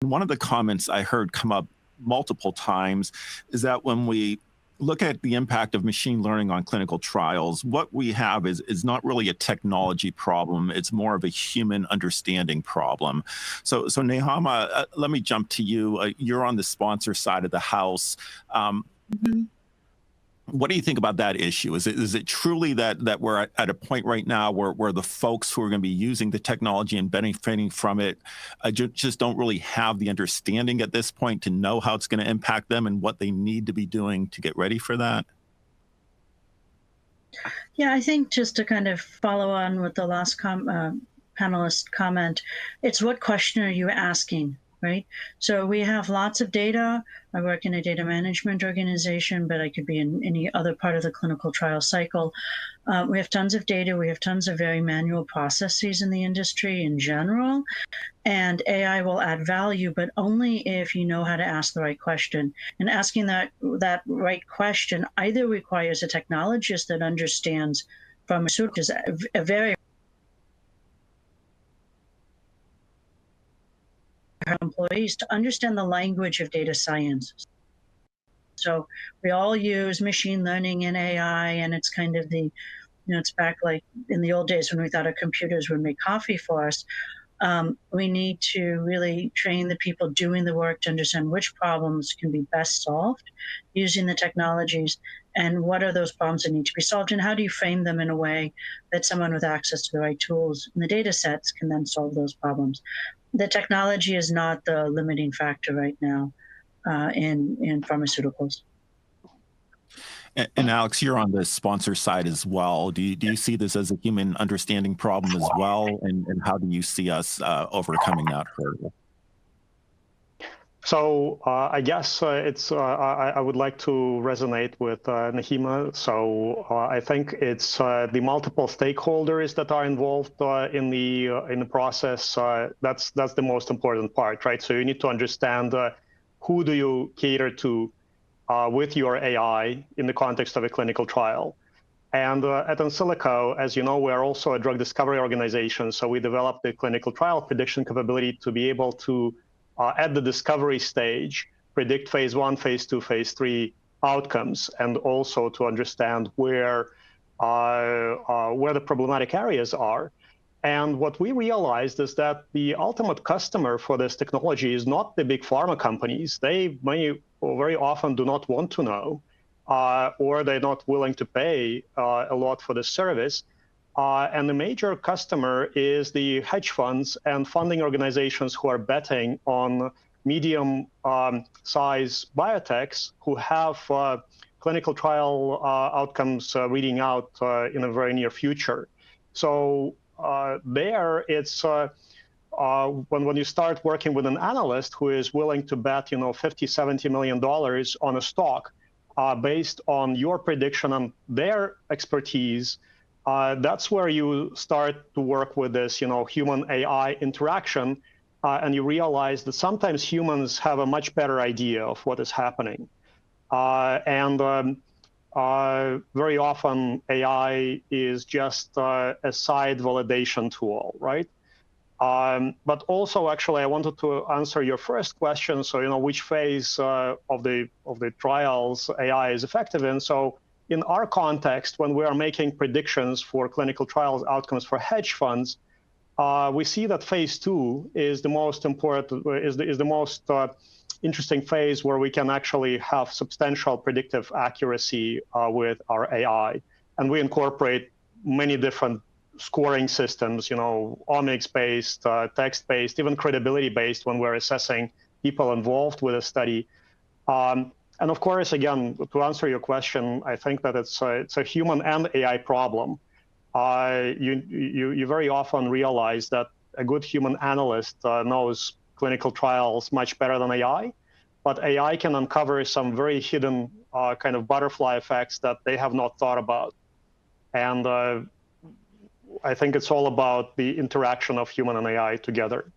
One of the comments I heard come up multiple times is that when we look at the impact of machine learning on clinical trials, what we have is not really a technology problem. It's more of a human understanding problem. So Nechama, let me jump to you. You're on the sponsor side of the house. What do you think about that issue? Is it truly that we're at a point right now where the folks who are going to be using the technology and benefiting from it just don't really have the understanding at this point to know how it's going to impact them and what they need to be doing to get ready for that? Yeah, I think just to kind of follow on with the last panelist comment, it's what question are you asking? Right? So we have lots of data. I work in a data management organization, but I could be in any other part of the clinical trial cycle. We have tons of data. We have tons of very manual processes in the industry in general. And AI will add value, but only if you know how to ask the right question. And asking that right question either requires a technologist that understands pharmaceuticals, a very employees to understand the language of data science. So we all use machine learning and AI, and it's kind of the, it's back like in the old days when we thought our computers would make coffee for us. We need to really train the people doing the work to understand which problems can be best solved using the technologies, and what are those problems that need to be solved, and how do you frame them in a way that someone with access to the right tools and the data sets can then solve those problems. The technology is not the limiting factor right now in pharmaceuticals. And Alex, you're on the sponsor side as well. Do you see this as a human understanding problem as well? And how do you see us overcoming that hurdle? So I guess I would like to resonate with Nechama. So I think it's the multiple stakeholders that are involved in the process. That's the most important part, right? So you need to understand who do you cater to with your AI in the context of a clinical trial. And at Insilico, as you know, we are also a drug discovery organization. So we developed the clinical trial prediction capability to be able to at the discovery stage, predict phase 1, phase 2, phase 3 outcomes, and also to understand where the problematic areas are. And what we realized is that the ultimate customer for this technology is not the big pharma companies. They very often do not want to know, or they're not willing to pay a lot for this service. And the major customer is the hedge funds and funding organizations who are betting on medium-size biotechs who have clinical trial outcomes reading out in a very near future. So there, it's when you start working with an analyst who is willing to bet, $50, $70 million on a stock based on your prediction and their expertise. That's where you start to work with this, human-AI interaction, and you realize that sometimes humans have a much better idea of what is happening. Very often, AI is just a side validation tool, right? But also, actually, I wanted to answer your first question. So, which phase of the trials AI is effective in? So, in our context, when we are making predictions for clinical trials outcomes for hedge funds, we see that phase 2 is the most important, is the most interesting phase where we can actually have substantial predictive accuracy with our AI. And we incorporate many different scoring systems, omics-based, text-based, even credibility-based when we're assessing people involved with a study. And of course, again, to answer your question, I think that it's a human and AI problem. You very often realize that a good human analyst knows clinical trials much better than AI, but AI can uncover some very hidden kind of butterfly effects that they have not thought about. And I think it's all about the interaction of human and AI together.